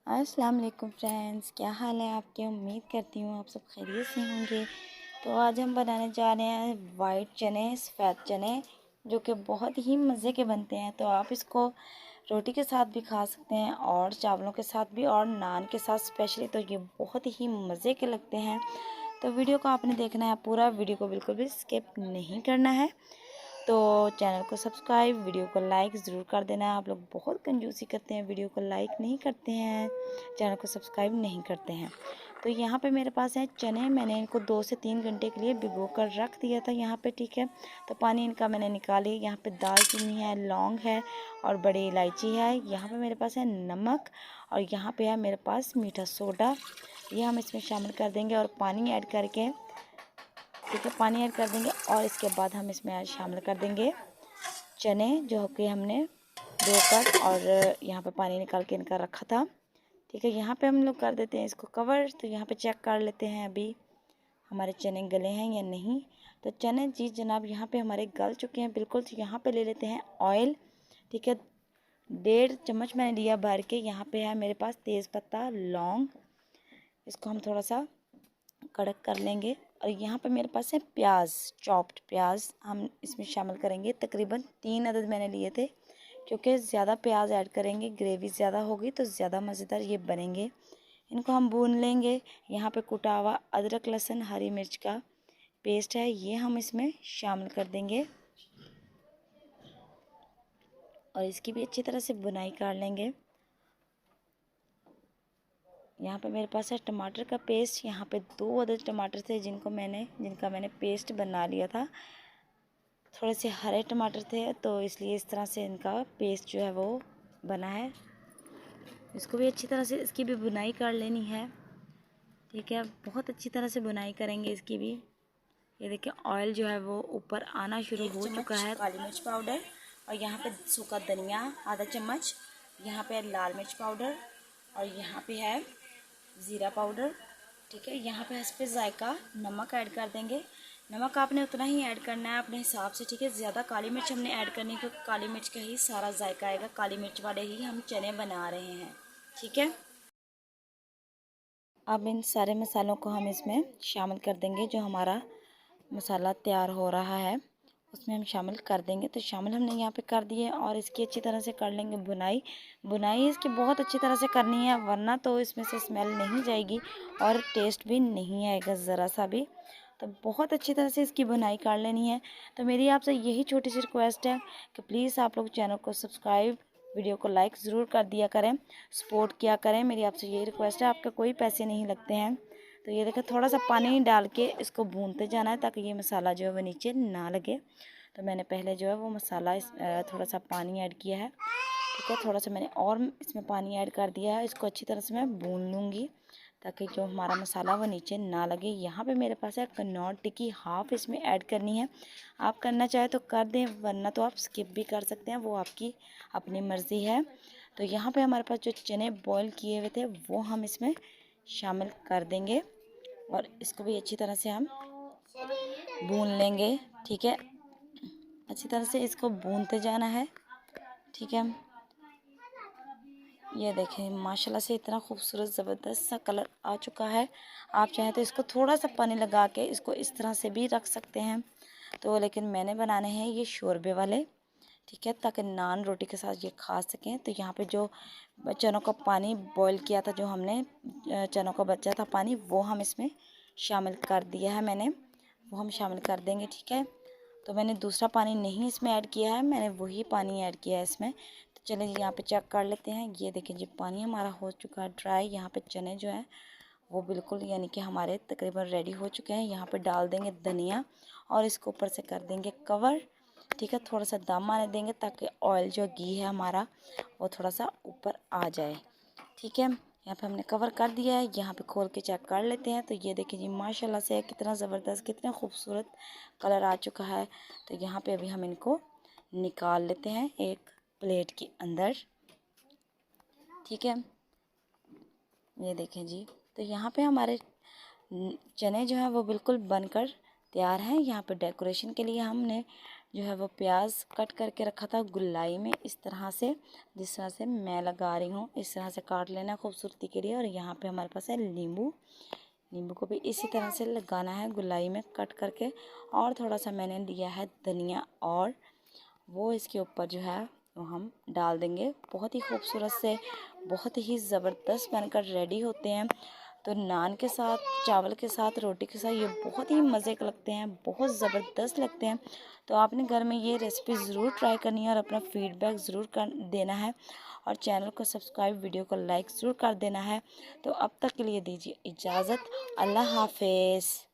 अस्सलाम वालेकुम फ्रेंड्स, क्या हाल है आपके। उम्मीद करती हूँ आप सब खैरियत से होंगे। तो आज हम बनाने जा रहे हैं वाइट चने, सफ़ेद चने, जो कि बहुत ही मज़े के बनते हैं। तो आप इसको रोटी के साथ भी खा सकते हैं और चावलों के साथ भी और नान के साथ स्पेशली, तो ये बहुत ही मज़े के लगते हैं। तो वीडियो को आपने देखना है पूरा, वीडियो को बिल्कुल भी स्किप नहीं करना है। तो चैनल को सब्सक्राइब, वीडियो को लाइक ज़रूर कर देना। आप लोग बहुत कंजूसी करते हैं, वीडियो को लाइक नहीं करते हैं, चैनल को सब्सक्राइब नहीं करते हैं। तो यहाँ पे मेरे पास है चने, मैंने इनको 2 से 3 घंटे के लिए भिगो कर रख दिया था यहाँ पे, ठीक है। तो पानी इनका मैंने निकाली। यहाँ पे दालचीनी है, लौंग है और बड़ी इलायची है। यहाँ पे मेरे पास है नमक और यहाँ पे है मेरे पास मीठा सोडा। ये हम इसमें शामिल कर देंगे और पानी ऐड करके, ठीक है, पानी ऐड कर देंगे। और इसके बाद हम इसमें शामिल कर देंगे चने, जो कि हमने धोकर और यहाँ पे पानी निकाल के इनका रखा था, ठीक है। यहाँ पे हम लोग कर देते हैं इसको कवर। तो यहाँ पे चेक कर लेते हैं अभी हमारे चने गले हैं या नहीं। तो चने जी जनाब यहाँ पे हमारे गल चुके हैं बिल्कुल। तो यहाँ पे ले लेते हैं ऑयल, ठीक है। 1.5 चम्मच मैंने लिया भर के। यहाँ पे है मेरे पास तेज़पत्ता, लौंग, इसको हम थोड़ा सा कड़क कर लेंगे। और यहाँ पे मेरे पास है प्याज, चॉप्ड प्याज हम इसमें शामिल करेंगे। तकरीबन 3 अदद मैंने लिए थे, क्योंकि ज़्यादा प्याज ऐड करेंगे, ग्रेवी ज़्यादा होगी तो ज़्यादा मज़ेदार ये बनेंगे। इनको हम भून लेंगे। यहाँ पे कुटा हुआ अदरक, लहसुन, हरी मिर्च का पेस्ट है, ये हम इसमें शामिल कर देंगे और इसकी भी अच्छी तरह से बुनाई कर लेंगे। यहाँ पे मेरे पास है टमाटर का पेस्ट। यहाँ पे 2 अदद टमाटर थे जिनका मैंने पेस्ट बना लिया था। थोड़े से हरे टमाटर थे तो इसलिए इस तरह से इनका पेस्ट जो है वो बना है। इसको भी अच्छी तरह से, इसकी भी बुनाई कर लेनी है, ठीक है। बहुत अच्छी तरह से बुनाई करेंगे इसकी भी। ये देखिए ऑयल जो है वो ऊपर आना शुरू हो चुका है। काली मिर्च पाउडर और यहाँ पे सूखा धनिया आधा चम्मच, यहाँ पे लाल मिर्च पाउडर और यहाँ पे है ज़ीरा पाउडर, ठीक है। यहाँ पे इस पर जायका नमक ऐड कर देंगे। नमक आपने उतना ही ऐड करना है अपने हिसाब से, ठीक है। ज़्यादा काली मिर्च हमने ऐड करनी है क्योंकि काली मिर्च का ही सारा जायका आएगा, काली मिर्च वाले ही हम चने बना रहे हैं, ठीक है। अब इन सारे मसालों को हम इसमें शामिल कर देंगे। जो हमारा मसाला तैयार हो रहा है उसमें हम शामिल कर देंगे। तो शामिल हमने यहाँ पे कर दिए और इसकी अच्छी तरह से कर लेंगे बुनाई इसकी बहुत अच्छी तरह से करनी है, वरना तो इसमें से स्मेल नहीं जाएगी और टेस्ट भी नहीं आएगा ज़रा सा भी। तो बहुत अच्छी तरह से इसकी बुनाई कर लेनी है। तो मेरी आपसे यही छोटी सी रिक्वेस्ट है कि प्लीज़ आप लोग चैनल को सब्सक्राइब, वीडियो को लाइक ज़रूर कर दिया करें, सपोर्ट किया करें। मेरी आपसे यही रिक्वेस्ट है, आपके कोई पैसे नहीं लगते हैं। तो ये देखिए थोड़ा सा पानी डाल के इसको भूनते जाना है ताकि ये मसाला जो है वो नीचे ना लगे। तो मैंने पहले जो है वो मसाला थोड़ा सा पानी ऐड किया है, ठीक है। थोड़ा सा मैंने और इसमें पानी ऐड कर दिया है। इसको अच्छी तरह से मैं भून लूँगी ताकि जो हमारा मसाला वो नीचे ना लगे। यहाँ पे मेरे पास है कनौर टिक्की, हाफ़ इसमें ऐड करनी है। आप करना चाहे तो कर दें, वरना तो आप स्किप भी कर सकते हैं, वो आपकी अपनी मर्ज़ी है। तो यहाँ पे हमारे पास जो चने बॉईल किए हुए थे वो हम इसमें शामिल कर देंगे और इसको भी अच्छी तरह से हम भून लेंगे, ठीक है। अच्छी तरह से इसको भूनते जाना है, ठीक है। ये देखें माशाल्लाह से इतना खूबसूरत ज़बरदस्त सा कलर आ चुका है। आप चाहें तो इसको थोड़ा सा पानी लगा के इसको इस तरह से भी रख सकते हैं। तो लेकिन मैंने बनाने हैं ये शोरबे वाले, ठीक है, ताकि नान रोटी के साथ ये खा सकें। तो यहाँ पे जो चनों का पानी बॉईल किया था, जो हमने चनों का बचा था पानी, वो हम इसमें शामिल कर दिया है मैंने, वो हम शामिल कर देंगे, ठीक है। तो मैंने दूसरा पानी नहीं इसमें ऐड किया है, मैंने वही पानी ऐड किया है इसमें। तो चलिए जी यहाँ पे चेक कर लेते हैं। ये देखिए जी पानी हमारा हो चुका है ड्राई। यहाँ पे चने जो हैं वो बिल्कुल यानी कि हमारे तकरीबन रेडी हो चुके हैं। यहाँ पे डाल देंगे धनिया और इसको ऊपर से कर देंगे कवर, ठीक है। थोड़ा सा दम आने देंगे ताकि ऑयल जो घी है हमारा वो थोड़ा सा ऊपर आ जाए, ठीक है। यहाँ पे हमने कवर कर दिया है। यहाँ पे खोल के चेक कर लेते हैं। तो ये देखिए जी माशाल्लाह से कितना ज़बरदस्त, कितना खूबसूरत कलर आ चुका है। तो यहाँ पे अभी हम इनको निकाल लेते हैं एक प्लेट के अंदर, ठीक है। ये देखें जी, तो यहाँ पे हमारे चने जो हैं वो बिल्कुल बनकर तैयार हैं। यहाँ पे डेकोरेशन के लिए हमने जो है वो प्याज कट करके रखा था गुलाई में, इस तरह से जिस तरह से मैं लगा रही हूँ इस तरह से काट लेना खूबसूरती के लिए। और यहाँ पे हमारे पास है नींबू, नींबू को भी इसी तरह से लगाना है गुलाई में कट करके। और थोड़ा सा मैंने लिया है धनिया और वो इसके ऊपर जो है वो हम डाल देंगे। बहुत ही खूबसूरत से बहुत ही ज़बरदस्त बनकर रेडी होते हैं। तो नान के साथ, चावल के साथ, रोटी के साथ ये बहुत ही मज़े के लगते हैं, बहुत ज़बरदस्त लगते हैं। तो आपने घर में ये रेसिपी ज़रूर ट्राई करनी है और अपना फीडबैक ज़रूर कर देना है और चैनल को सब्सक्राइब, वीडियो को लाइक ज़रूर कर देना है। तो अब तक के लिए दीजिए इजाज़त। अल्लाह हाफिज़।